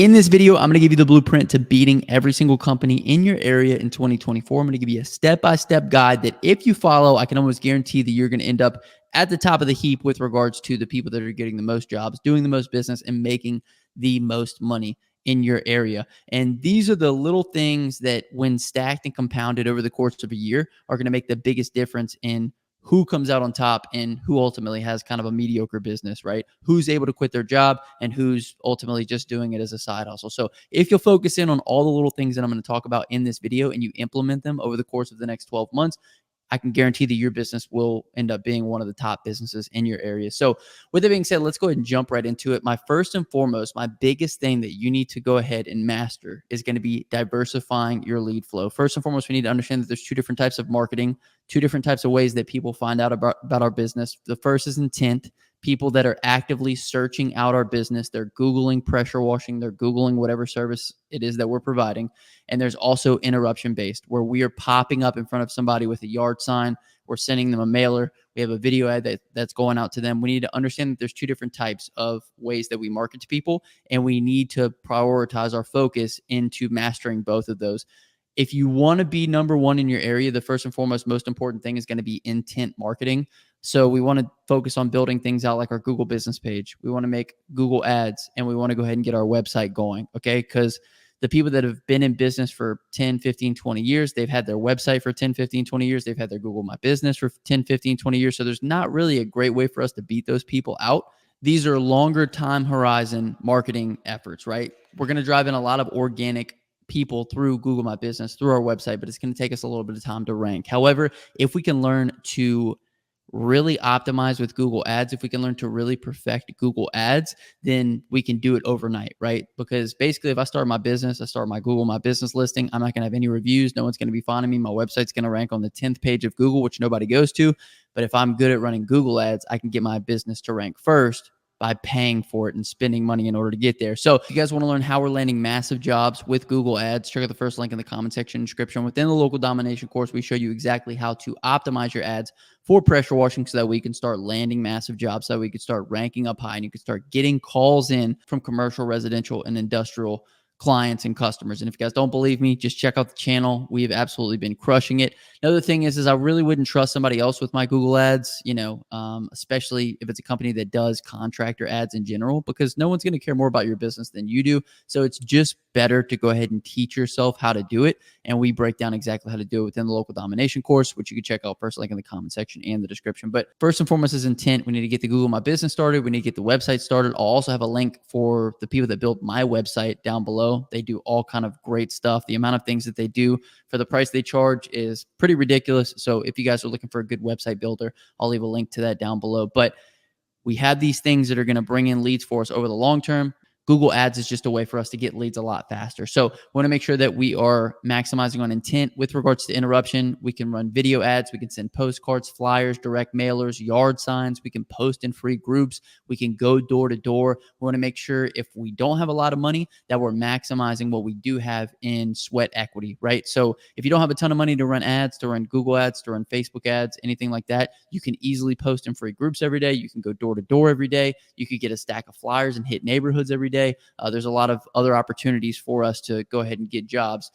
In this video, I'm going to give you the blueprint to beating every single company in your area in 2024. I'm going to give you a step-by-step guide that if you follow, I can almost guarantee that you're going to end up at the top of the heap with regards to the people that are getting the most jobs, doing the most business, and making the most money in your area. And these are the little things that, when stacked and compounded over the course of a year, are going to make the biggest difference in who comes out on top and who ultimately has kind of a mediocre business, right? Who's able to quit their job and who's ultimately just doing it as a side hustle. So if you'll focus in on all the little things that I'm going to talk about in this video and you implement them over the course of the next 12 months, I can guarantee that your business will end up being one of the top businesses in your area. So with that being said, let's go ahead and jump right into it. My first and foremost, my biggest thing that you need to go ahead and master is going to be diversifying your lead flow. First and foremost, we need to understand that there's two different types of marketing, two different types of ways that people find out about our business. The first is intent. People that are actively searching out our business. They're Googling pressure washing. They're Googling whatever service it is that we're providing. And there's also interruption based, where we are popping up in front of somebody with a yard sign. We're sending them a mailer. We have a video ad that's going out to them. We need to understand that there's two different types of ways that we market to people, and we need to prioritize our focus into mastering both of those. If you want to be number one in your area, the first and foremost, most important thing is going to be intent marketing. So we want to focus on building things out like our Google business page. We want to make Google ads, and we want to go ahead and get our website going, okay? Because the people that have been in business for 10, 15, 20 years, they've had their website for 10, 15, 20 years. They've had their Google My Business for 10, 15, 20 years. So there's not really a great way for us to beat those people out. These are longer time horizon marketing efforts, right? We're going to drive in a lot of organic people through Google My Business, through our website, but it's going to take us a little bit of time to rank. However, if we can learn to really optimize with Google Ads, if we can learn to really perfect Google Ads, then we can do it overnight, right? Because basically, if I start my business, I start my Google My Business listing, I'm not going to have any reviews. No one's going to be finding me. My website's going to rank on the 10th page of Google, which nobody goes to. But if I'm good at running Google Ads, I can get my business to rank first by paying for it and spending money in order to get there. So if you guys want to learn how we're landing massive jobs with Google Ads, check out the first link in the comment section description. Within the Local Domination course, we show you exactly how to optimize your ads for pressure washing so that we can start landing massive jobs, so that we can start ranking up high and you can start getting calls in from commercial, residential, and industrial clients and customers. And if you guys don't believe me, just check out the channel. We have absolutely been crushing it. Another thing is I really wouldn't trust somebody else with my Google ads, especially if it's a company that does contractor ads in general, because no one's going to care more about your business than you do. So it's just better to go ahead and teach yourself how to do it. And we break down exactly how to do it within the Local Domination course, which you can check out first link in the comment section and the description. But first and foremost is intent. We need to get the Google My Business started. We need to get the website started. I'll also have a link for the people that built my website down below. They do all kind of great stuff. The amount of things that they do for the price they charge is pretty ridiculous. So if you guys are looking for a good website builder, I'll leave a link to that down below. But we have these things that are going to bring in leads for us over the long term. Google Ads is just a way for us to get leads a lot faster. So we want to make sure that we are maximizing on intent. With regards to interruption, we can run video ads. We can send postcards, flyers, direct mailers, yard signs. We can post in free groups. We can go door to door. We want to make sure if we don't have a lot of money that we're maximizing what we do have in sweat equity, right? So if you don't have a ton of money to run ads, to run Google ads, to run Facebook ads, anything like that, you can easily post in free groups every day. You can go door to door every day. You could get a stack of flyers and hit neighborhoods every day. There's a lot of other opportunities for us to go ahead and get jobs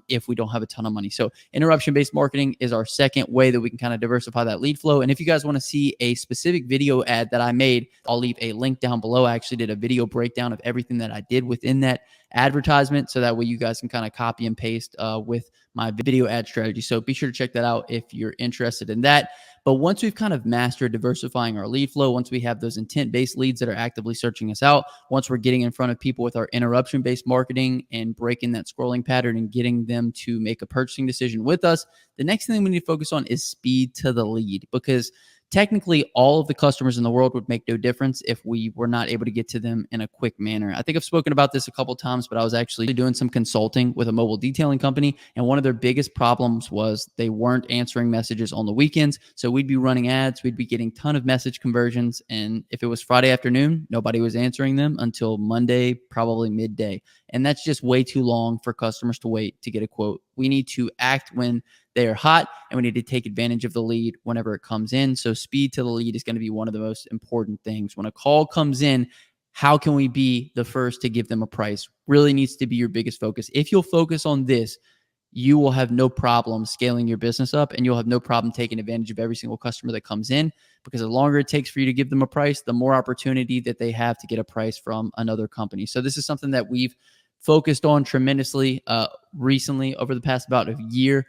if we don't have a ton of money. So interruption-based marketing is our second way that we can kind of diversify that lead flow. And if you guys want to see a specific video ad that I made, I'll leave a link down below. I actually did a video breakdown of everything that I did within that advertisement, so that way you guys can kind of copy and paste with my video ad strategy. So be sure to check that out if you're interested in that. But once we've kind of mastered diversifying our lead flow, once we have those intent-based leads that are actively searching us out, once we're getting in front of people with our interruption-based marketing and breaking that scrolling pattern and getting them to make a purchasing decision with us, the next thing we need to focus on is speed to the lead, because technically all of the customers in the world would make no difference if we were not able to get to them in a quick manner. I think I've spoken about this a couple of times, but I was actually doing some consulting with a mobile detailing company, and one of their biggest problems was they weren't answering messages on the weekends. So we'd be running ads, we'd be getting a ton of message conversions, and if it was Friday afternoon, nobody was answering them until Monday, probably midday. And that's just way too long for customers to wait to get a quote. We need to act when they are hot, and we need to take advantage of the lead whenever it comes in. So speed to the lead is going to be one of the most important things. When a call comes in, how can we be the first to give them a price? Really needs to be your biggest focus. If you'll focus on this, you will have no problem scaling your business up, and you'll have no problem taking advantage of every single customer that comes in, because the longer it takes for you to give them a price, the more opportunity that they have to get a price from another company. So this is something that we've focused on tremendously recently over the past about a year.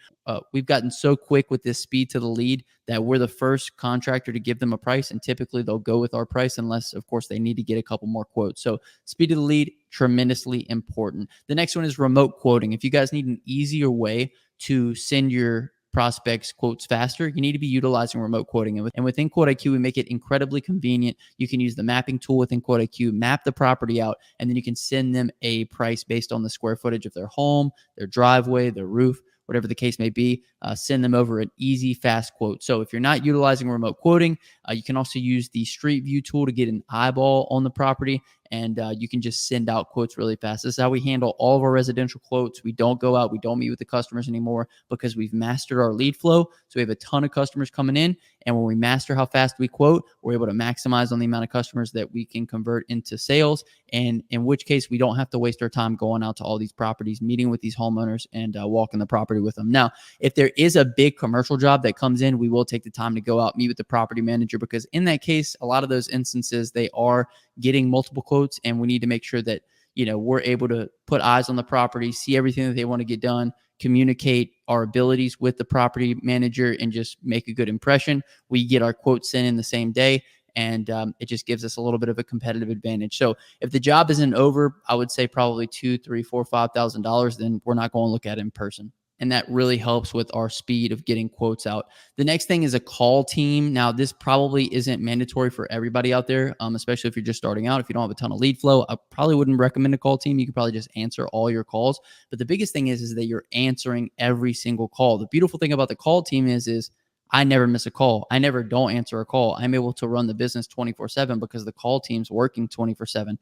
We've gotten so quick with this speed to the lead that we're the first contractor to give them a price, and typically they'll go with our price unless, of course, they need to get a couple more quotes. So speed to the lead, tremendously important. The next one is remote quoting. If you guys need an easier way to send your prospects quotes faster, you need to be utilizing remote quoting. And within Quote IQ, we make it incredibly convenient. You can use the mapping tool within Quote IQ, map the property out, and then you can send them a price based on the square footage of their home, their driveway, their roof, whatever the case may be. Send them over an easy, fast quote. So if you're not utilizing remote quoting, you can also use the Street View tool to get an eyeball on the property, and you can just send out quotes really fast. This is how we handle all of our residential quotes. We don't go out, we don't meet with the customers anymore, because we've mastered our lead flow. So we have a ton of customers coming in, and when we master how fast we quote, we're able to maximize on the amount of customers that we can convert into sales, and in which case we don't have to waste our time going out to all these properties, meeting with these homeowners, and walking the property with them. Now, if there is a big commercial job that comes in, we will take the time to go out, meet with the property manager, because in that case, a lot of those instances, they are getting multiple quotes, and we need to make sure that, you know, we're able to put eyes on the property, see everything that they want to get done, communicate our abilities with the property manager, and just make a good impression. We get our quotes sent in the same day, and it just gives us a little bit of a competitive advantage. So if the job isn't over, I would say probably $2,000, $3,000, $4,000, $5,000, then we're not going to look at it in person. And that really helps with our speed of getting quotes out. The next thing is a call team. Now, this probably isn't mandatory for everybody out there, especially if you're just starting out. If you don't have a ton of lead flow, I probably wouldn't recommend a call team. You could probably just answer all your calls. But the biggest thing is that you're answering every single call. The beautiful thing about the call team is I never miss a call. I never don't answer a call. I'm able to run the business 24/7 because the call team's working 24/7.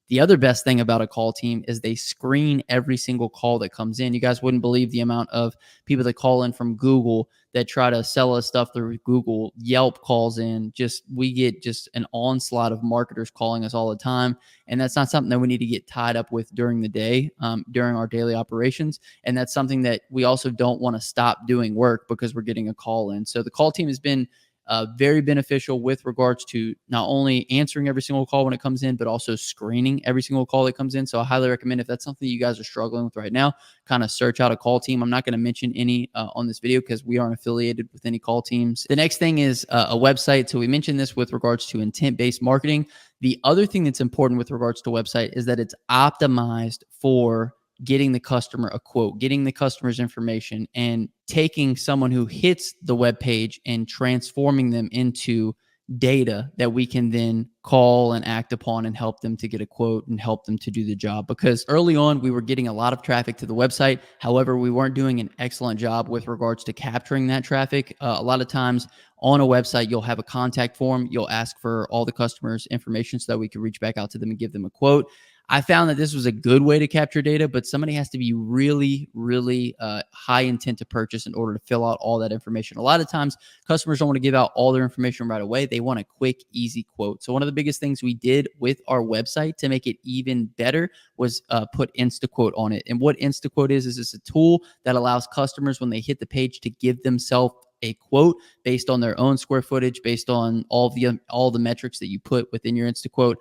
The other best thing about a call team is they screen every single call that comes in. You guys wouldn't believe the amount of people that call in from Google that try to sell us stuff through Google. Yelp calls in. We get just an onslaught of marketers calling us all the time. And that's not something that we need to get tied up with during the day, during our daily operations. And that's something that we also don't want to stop doing work because we're getting a call in. So the call team has been very beneficial with regards to not only answering every single call when it comes in, but also screening every single call that comes in. So I highly recommend, if that's something you guys are struggling with right now, kind of search out a call team. I'm not going to mention any on this video because we aren't affiliated with any call teams. The next thing is a website. So we mentioned this with regards to intent-based marketing. The other thing that's important with regards to website is that it's optimized for getting the customer a quote, getting the customer's information, and taking someone who hits the web page and transforming them into data that we can then call and act upon and help them to get a quote and help them to do the job. Because early on, we were getting a lot of traffic to the website. However, we weren't doing an excellent job with regards to capturing that traffic. A lot of times on a website, you'll have a contact form. You'll ask for all the customers' information so that we can reach back out to them and give them a quote. I found that this was a good way to capture data, but somebody has to be really, really high intent to purchase in order to fill out all that information. A lot of times, customers don't want to give out all their information right away. They want a quick, easy quote. So one of the biggest things we did with our website to make it even better was put InstaQuote on it. And what InstaQuote is it's a tool that allows customers, when they hit the page, to give themselves a quote based on their own square footage, based on all the metrics that you put within your InstaQuote,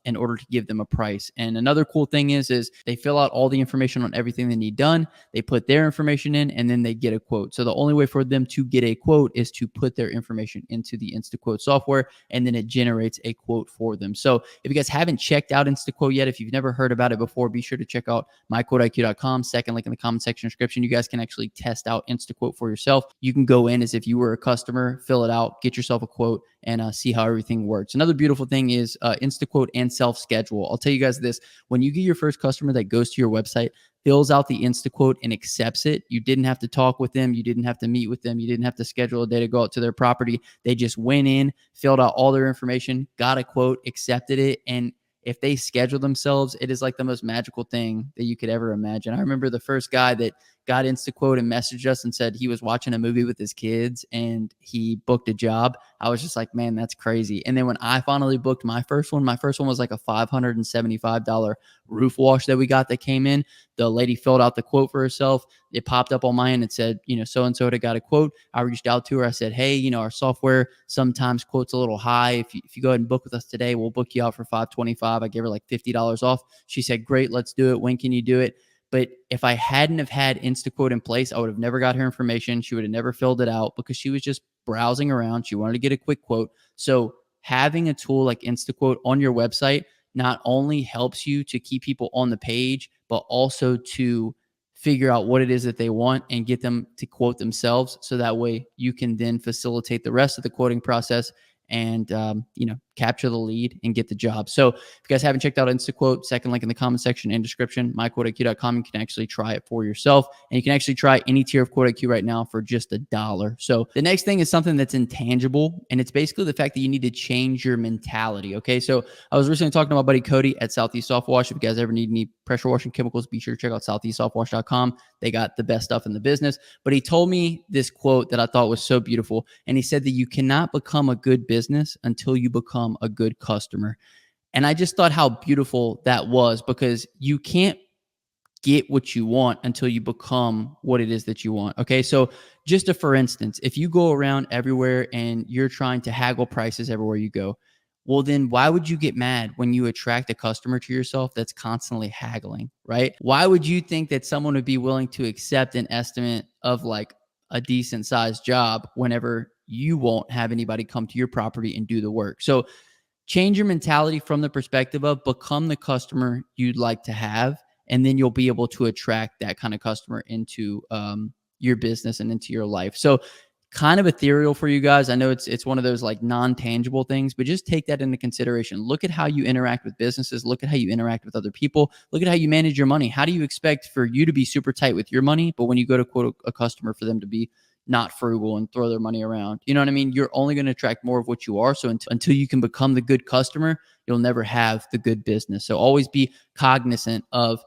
in order to give them a price. And another cool thing is they fill out all the information on everything they need done. They put their information in, and then they get a quote. So the only way for them to get a quote is to put their information into the InstaQuote software, and then it generates a quote for them. So if you guys haven't checked out InstaQuote yet, if you've never heard about it before, be sure to check out myquoteiq.com. Second link in the comment section description. You guys can actually test out InstaQuote for yourself. You can go in as if you were a customer, fill it out, get yourself a quote, and see how everything works. Another beautiful thing is InstaQuote and self-schedule. I'll tell you guys this. When you get your first customer that goes to your website, fills out the InstaQuote and accepts it, you didn't have to talk with them. You didn't have to meet with them. You didn't have to schedule a day to go out to their property. They just went in, filled out all their information, got a quote, accepted it, and if they schedule themselves, it is like the most magical thing that you could ever imagine. I remember the first guy that got Instaquote and messaged us and said he was watching a movie with his kids and he booked a job. I was just like, man, that's crazy. And then when I finally booked my first one was like a $575 roof wash that we got that came in. The lady filled out the quote for herself. It popped up on my end. It said, so-and-so had got a quote. I reached out to her. I said, hey, our software sometimes quotes a little high. If you go ahead and book with us today, we'll book you out for $525. I gave her like $50 off. She said, great, let's do it. When can you do it? But if I hadn't have had Instaquote in place, I would have never got her information. She would have never filled it out because she was just browsing around. She wanted to get a quick quote. So having a tool like Instaquote on your website not only helps you to keep people on the page, but also to figure out what it is that they want and get them to quote themselves. So that way you can then facilitate the rest of the quoting process and capture the lead and get the job. So if you guys haven't checked out Instaquote, second link in the comment section and description, myquoteiq.com, you can actually try it for yourself. And you can actually try any tier of QuoteIQ right now for just $1. So the next thing is something that's intangible, and it's basically the fact that you need to change your mentality. Okay, so I was recently talking to my buddy Cody at Southeast Soft Wash. If you guys ever need any pressure washing chemicals, be sure to check out southeastsoftwash.com. They got the best stuff in the business. But he told me this quote that I thought was so beautiful. And he said that you cannot become a good business until you become a good customer. And I just thought how beautiful that was, because you can't get what you want until you become what it is that you want. Okay. So just for instance, if you go around everywhere and you're trying to haggle prices everywhere you go, well, then why would you get mad when you attract a customer to yourself that's constantly haggling, right? Why would you think that someone would be willing to accept an estimate of like a decent sized job whenever you won't have anybody come to your property and do the work? So change your mentality from the perspective of become the customer you'd like to have, and then you'll be able to attract that kind of customer into your business and into your life. So kind of ethereal for you guys. I know it's one of those like non-tangible things, but just take that into consideration. Look at how you interact with businesses. Look at how you interact with other people. Look at how you manage your money. How do you expect for you to be super tight with your money, but when you go to quote a customer, for them to be not frugal and throw their money around? You know what I mean? You're only going to attract more of what you are. So until you can become the good customer, you'll never have the good business. So always be cognizant of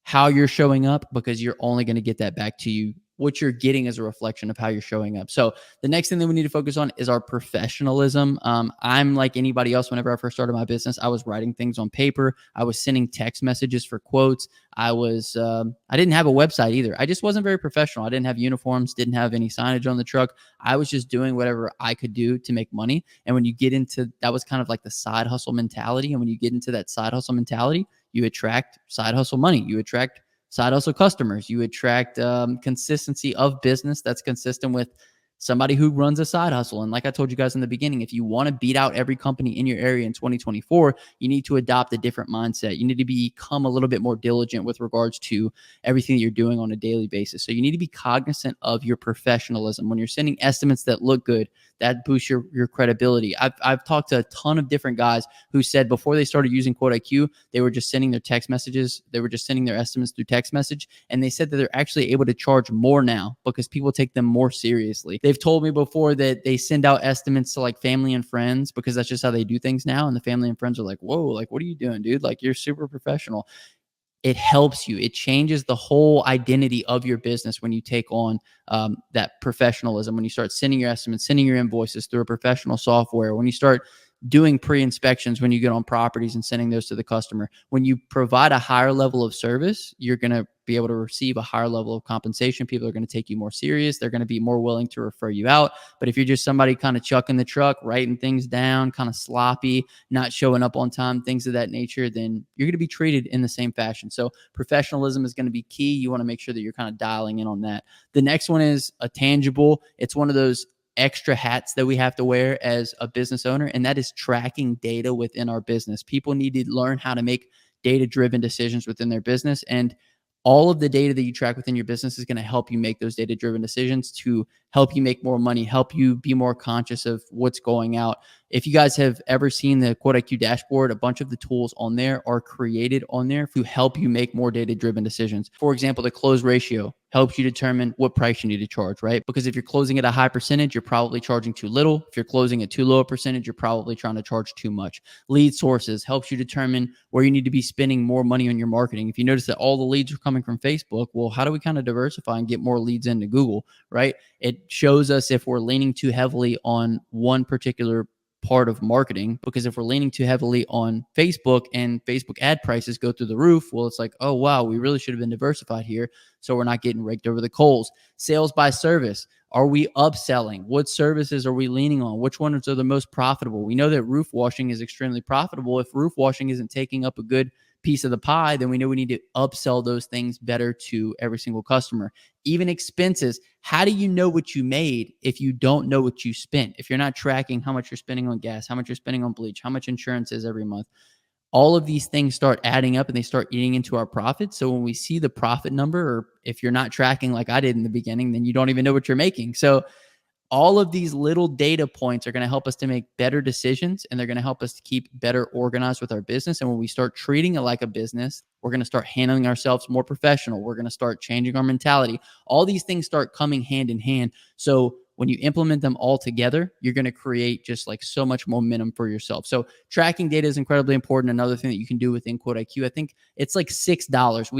how you're showing up, because you're only going to get that back to you. What you're getting is a reflection of how you're showing up. So the next thing that we need to focus on is our professionalism. I'm like anybody else. Whenever I first started my business, I was writing things on paper. I was sending text messages for quotes. I didn't have a website either. I just wasn't very professional. I didn't have uniforms, didn't have any signage on the truck. I was just doing whatever I could do to make money. And when you get into, that was kind of like the side hustle mentality. And when you get into that side hustle mentality, you attract side hustle money. You attract side hustle customers. You attract consistency of business that's consistent with somebody who runs a side hustle. And like I told you guys in the beginning, if you want to beat out every company in your area in 2024, you need to adopt a different mindset. You need to become a little bit more diligent with regards to everything that you're doing on a daily basis. So you need to be cognizant of your professionalism. When you're sending estimates that look good, that boosts your credibility. I've talked to a ton of different guys who said before they started using QuoteIQ, they were just sending their text messages. They were just sending their estimates through text message. And they said that they're actually able to charge more now because people take them more seriously. They've told me before that they send out estimates to like family and friends because that's just how they do things now. And the family and friends are like, whoa, like, what are you doing, dude? Like, you're super professional. It helps you. It changes the whole identity of your business when you take on that professionalism, when you start sending your estimates, sending your invoices through a professional software, when you start doing pre-inspections when you get on properties and sending those to the customer. When you provide a higher level of service, you're going to be able to receive a higher level of compensation. People are going to take you more serious. They're going to be more willing to refer you out. But if you're just somebody kind of chucking the truck, writing things down, kind of sloppy, not showing up on time, things of that nature, then you're going to be treated in the same fashion. So professionalism is going to be key. You want to make sure that you're kind of dialing in on that. The next one is a tangible. It's one of those extra hats that we have to wear as a business owner, and that is tracking data within our business. People need to learn how to make data-driven decisions within their business, and all of the data that you track within your business is going to help you make those data-driven decisions to help you make more money, help you be more conscious of what's going out. If you guys have ever seen the QuoteIQ dashboard, a bunch of the tools on there are created on there to help you make more data-driven decisions. For example, the close ratio. helps you determine what price you need to charge, right? Because if you're closing at a high percentage, you're probably charging too little. If you're closing at too low a percentage, you're probably trying to charge too much. Lead sources helps you determine where you need to be spending more money on your marketing. If you notice that all the leads are coming from Facebook, well, how do we kind of diversify and get more leads into Google, right? It shows us if we're leaning too heavily on one particular part of marketing, because if we're leaning too heavily on Facebook and Facebook ad prices go through the roof, well, it's like, oh, wow, we really should have been diversified here. So we're not getting raked over the coals. Sales by service. Are we upselling? What services are we leaning on? Which ones are the most profitable? We know that roof washing is extremely profitable. If roof washing isn't taking up a good piece of the pie, then we know we need to upsell those things better to every single customer. Even expenses. How do you know what you made if you don't know what you spent? If you're not tracking how much you're spending on gas, how much you're spending on bleach, how much insurance is every month, all of these things start adding up and they start eating into our profit. So when we see the profit number, or if you're not tracking like I did in the beginning, then you don't even know what you're making. So all of these little data points are going to help us to make better decisions, and they're going to help us to keep better organized with our business. And when we start treating it like a business, we're going to start handling ourselves more professional. We're going to start changing our mentality. All these things start coming hand in hand. So when you implement them all together, you're going to create just like so much momentum for yourself. So tracking data is incredibly important. Another thing that you can do within Quote IQ, I think it's like $6.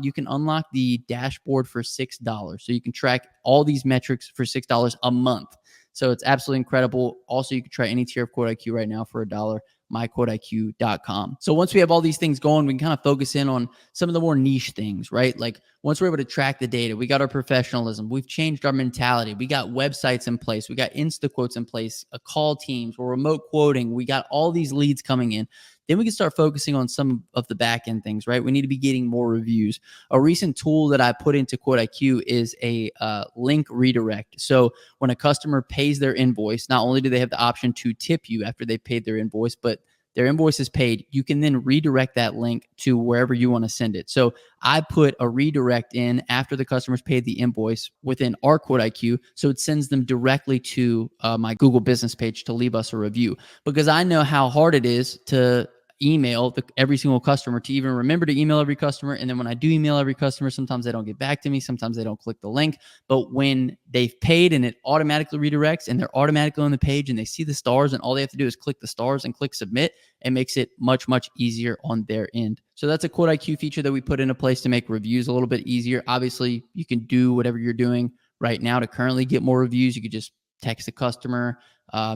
You can unlock the dashboard for $6. So you can track all these metrics for $6 a month. So it's absolutely incredible. Also, you can try any tier of Quote IQ right now for $1. myquoteiq.com. So once we have all these things going, we can kind of focus in on some of the more niche things, right? Like once we're able to track the data, we got our professionalism, we've changed our mentality, we got websites in place, we got Insta quotes in place, a call teams, we're remote quoting, we got all these leads coming in. Then we can start focusing on some of the back end things, right? We need to be getting more reviews. A recent tool that I put into Quote IQ is a link redirect. So when a customer pays their invoice, not only do they have the option to tip you after they paid their invoice, but their invoice is paid, you can then redirect that link to wherever you want to send it. So I put a redirect in after the customer's paid the invoice within our Quote IQ. So it sends them directly to my Google business page to leave us a review, because I know how hard it is to email every single customer, to even remember to email every customer. And then when I do email every customer, sometimes they don't get back to me. Sometimes they don't click the link. But when they've paid and it automatically redirects and they're automatically on the page and they see the stars and all they have to do is click the stars and click submit, it makes it much, much easier on their end. So that's a Quote IQ feature that we put into place to make reviews a little bit easier. Obviously, you can do whatever you're doing right now to currently get more reviews. You could just text a customer.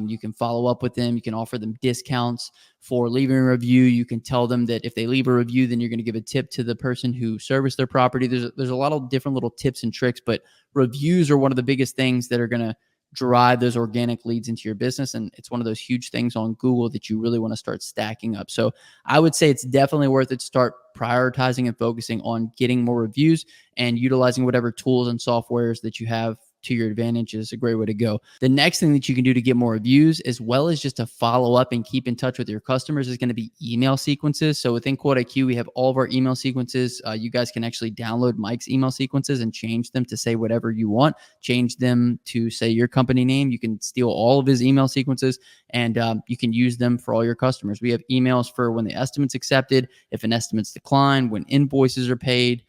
You can follow up with them. You can offer them discounts for leaving a review. You can tell them that if they leave a review, then you're going to give a tip to the person who serviced their property. There's a lot of different little tips and tricks, but reviews are one of the biggest things that are going to drive those organic leads into your business. And it's one of those huge things on Google that you really want to start stacking up. So I would say it's definitely worth it to start prioritizing and focusing on getting more reviews and utilizing whatever tools and softwares that you have to your advantage is a great way to go. The next thing that you can do to get more reviews, as well as just to follow up and keep in touch with your customers, is going to be email sequences. So within Quote IQ, we have all of our email sequences. You guys can actually download Mike's email sequences and change them to say whatever you want. Change them to say your company name. You can steal all of his email sequences and you can use them for all your customers. We have emails for when the estimate's accepted, if an estimate's declined, when invoices are paid,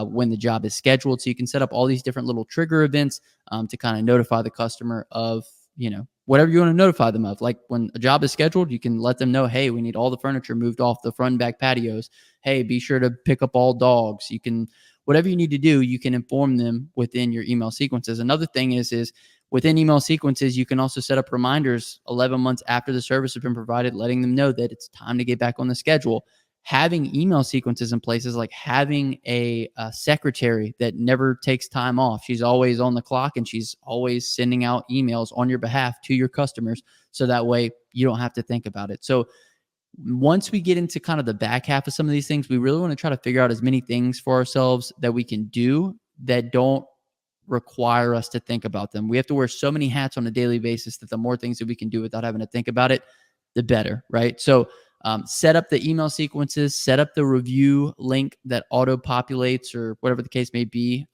when the job is scheduled. So you can set up all these different little trigger events to kind of notify the customer of, whatever you want to notify them of. Like when a job is scheduled, you can let them know, hey, we need all the furniture moved off the front and back patios. Hey, be sure to pick up all dogs. You can, whatever you need to do, you can inform them within your email sequences. Another thing is within email sequences, you can also set up reminders 11 months after the service has been provided, letting them know that it's time to get back on the schedule. Having email sequences in place is like having a secretary that never takes time off. She's always on the clock and she's always sending out emails on your behalf to your customers. So that way you don't have to think about it. So once we get into kind of the back half of some of these things, we really want to try to figure out as many things for ourselves that we can do that don't require us to think about them. We have to wear so many hats on a daily basis that the more things that we can do without having to think about it, the better, right? So set up the email sequences, set up the review link that auto populates or whatever the case may be.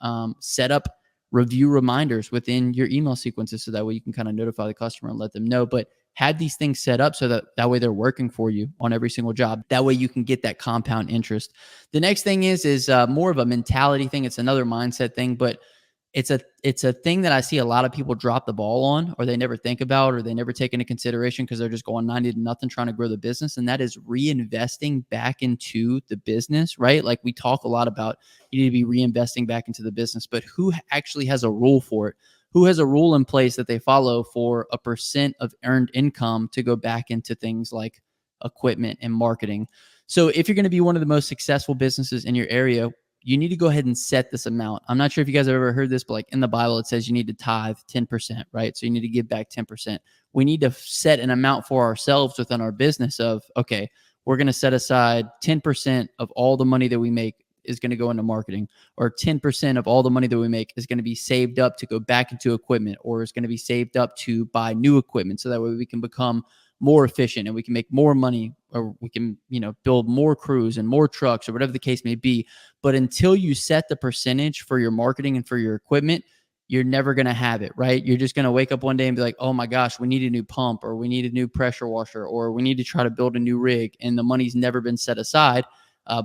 Set up review reminders within your email sequences so that way you can kind of notify the customer and let them know. But have these things set up so that way they're working for you on every single job. That way you can get that compound interest. The next thing is more of a mentality thing. It's another mindset thing, but it's a thing that I see a lot of people drop the ball on, or they never think about, or they never take into consideration because they're just going 90 to nothing trying to grow the business. And that is reinvesting back into the business, right? Like we talk a lot about you need to be reinvesting back into the business, but who actually has a rule for it? Who has a rule in place that they follow for a percent of earned income to go back into things like equipment and marketing? So if you're going to be one of the most successful businesses in your area, you need to go ahead and set this amount. I'm not sure if you guys have ever heard this, but like in the Bible, it says you need to tithe 10%, right? So you need to give back 10%. We need to set an amount for ourselves within our business of, okay, we're going to set aside 10% of all the money that we make is going to go into marketing, or 10% of all the money that we make is going to be saved up to go back into equipment, or is going to be saved up to buy new equipment. So that way we can become more efficient and we can make more money, or we can, build more crews and more trucks or whatever the case may be. But until you set the percentage for your marketing and for your equipment, you're never going to have it, right? You're just going to wake up one day and be like, oh my gosh, we need a new pump, or we need a new pressure washer, or we need to try to build a new rig. And the money's never been set aside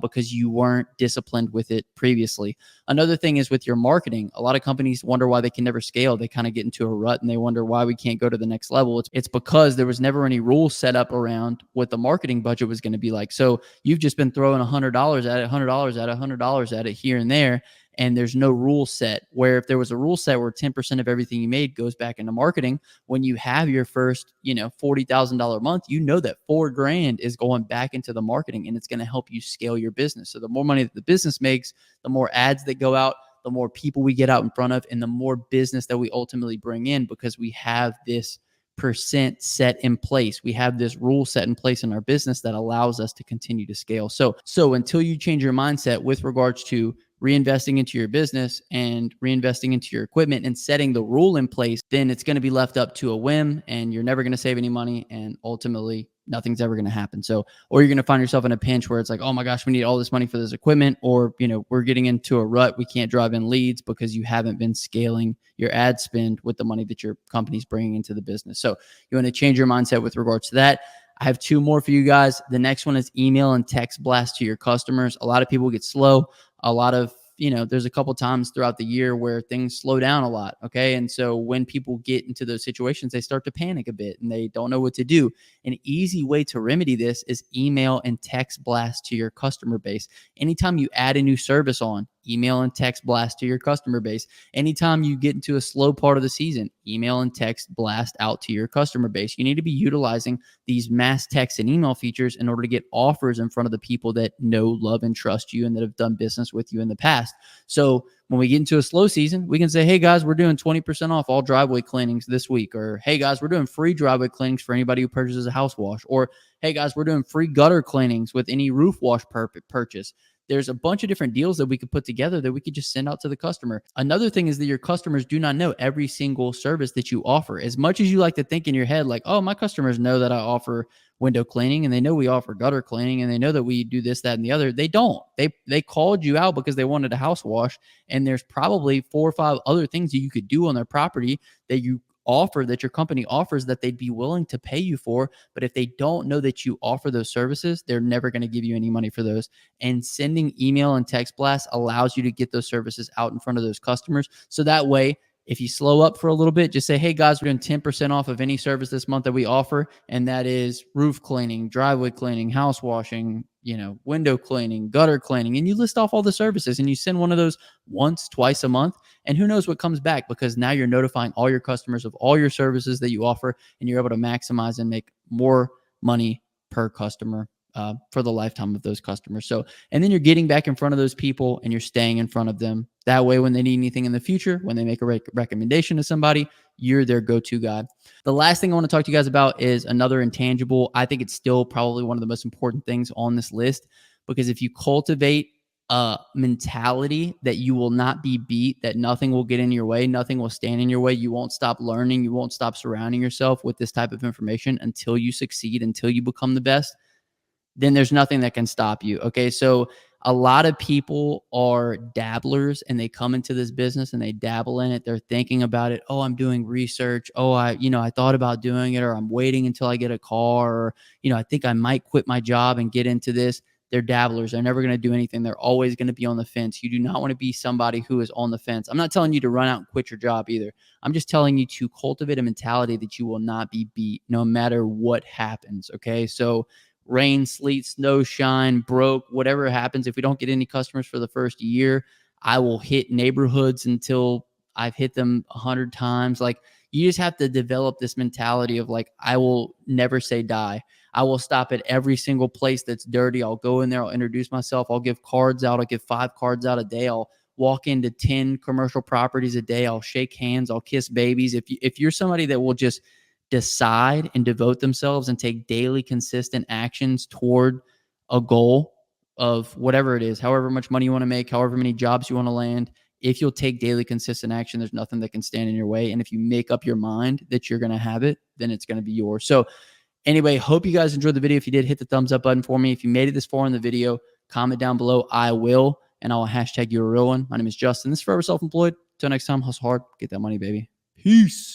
because you weren't disciplined with it previously. Another thing is with your marketing. A lot of companies wonder why they can never scale. They kind of get into a rut and they wonder why we can't go to the next level. It's because there was never any rules set up around what the marketing budget was going to be like. So you've just been throwing $100 at it, $100 at it, $100 at it here and there. And there's no rule set, where if there was a rule set where 10% of everything you made goes back into marketing, when you have your first, $40,000 month, that $4,000 is going back into the marketing, and it's going to help you scale your business. So the more money that the business makes, the more ads that go out, the more people we get out in front of, and the more business that we ultimately bring in, because we have this percent set in place. We have this rule set in place in our business that allows us to continue to scale. So until you change your mindset with regards to reinvesting into your business and reinvesting into your equipment and setting the rule in place, then it's going to be left up to a whim, and you're never going to save any money, and ultimately nothing's ever going to happen. So, or you're going to find yourself in a pinch where it's like, oh my gosh, we need all this money for this equipment, or, we're getting into a rut. We can't drive in leads because you haven't been scaling your ad spend with the money that your company's bringing into the business. So you want to change your mindset with regards to that. I have two more for you guys. The next one is email and text blast to your customers. A lot of people get slow. A lot of, there's a couple times throughout the year where things slow down a lot. Okay. And so when people get into those situations, they start to panic a bit and they don't know what to do. An easy way to remedy this is email and text blast to your customer base. Anytime you add a new service on, email and text blast to your customer base. Anytime you get into a slow part of the season, email and text blast out to your customer base. You need to be utilizing these mass text and email features in order to get offers in front of the people that know, love, and trust you and that have done business with you in the past. So when we get into a slow season, we can say, hey guys, we're doing 20% off all driveway cleanings this week. Or, hey guys, we're doing free driveway cleanings for anybody who purchases a house wash. Or, hey guys, we're doing free gutter cleanings with any roof wash purchase. There's a bunch of different deals that we could put together that we could just send out to the customer. Another thing is that your customers do not know every single service that you offer. As much as you like to think in your head, like, oh, my customers know that I offer window cleaning, and they know we offer gutter cleaning, and they know that we do this, that, and the other. They don't. They called you out because they wanted a house wash, and there's probably 4 or 5 other things that you could do on their property that you offer, that your company offers, that they'd be willing to pay you for. But if they don't know that you offer those services, they're never going to give you any money for those. And sending email and text blasts allows you to get those services out in front of those customers. So that way, if you slow up for a little bit, just say, hey guys, we're doing 10% off of any service this month that we offer. And that is roof cleaning, driveway cleaning, house washing, window cleaning, gutter cleaning. And you list off all the services and you send one of those once, twice a month. And who knows what comes back, because now you're notifying all your customers of all your services that you offer, and you're able to maximize and make more money per customer for the lifetime of those customers. So, and then you're getting back in front of those people and you're staying in front of them. That way, when they need anything in the future, when they make a recommendation to somebody, you're their go-to guy. The last thing I want to talk to you guys about is another intangible. I think it's still probably one of the most important things on this list, because if you cultivate a mentality that you will not be beat, that nothing will get in your way, nothing will stand in your way, you won't stop learning, you won't stop surrounding yourself with this type of information until you succeed, until you become the best, then there's nothing that can stop you. Okay. So a lot of people are dabblers and they come into this business and they dabble in it. They're thinking about it. Oh, I'm doing research. Oh, I thought about doing it, or I'm waiting until I get a car, or, I think I might quit my job and get into this. They're dabblers. They're never going to do anything. They're always going to be on the fence. You do not want to be somebody who is on the fence. I'm not telling you to run out and quit your job either. I'm just telling you to cultivate a mentality that you will not be beat no matter what happens. Okay. So, rain, sleet, snow, shine, broke, whatever happens, if we don't get any customers for the first year, I will hit neighborhoods until I've hit them 100 times. Like, you just have to develop this mentality of like, I will never say die. I will stop at every single place that's dirty. I'll go in there. I'll introduce myself. I'll give cards out. I'll give 5 cards out a day. I'll walk into 10 commercial properties a day. I'll shake hands. I'll kiss babies. If you're somebody that will just decide and devote themselves and take daily consistent actions toward a goal of whatever it is, however much money you want to make, however many jobs you want to land, if you'll take daily consistent action, there's nothing that can stand in your way. And if you make up your mind that you're going to have it, then it's going to be yours. So anyway, hope you guys enjoyed the video. If you did, hit the thumbs up button for me. If you made it this far in the video, comment down below. I will, and I'll hashtag you a real one. My name is Justin. This is Forever Self-Employed. Until next time, hustle hard, get that money, baby. Peace.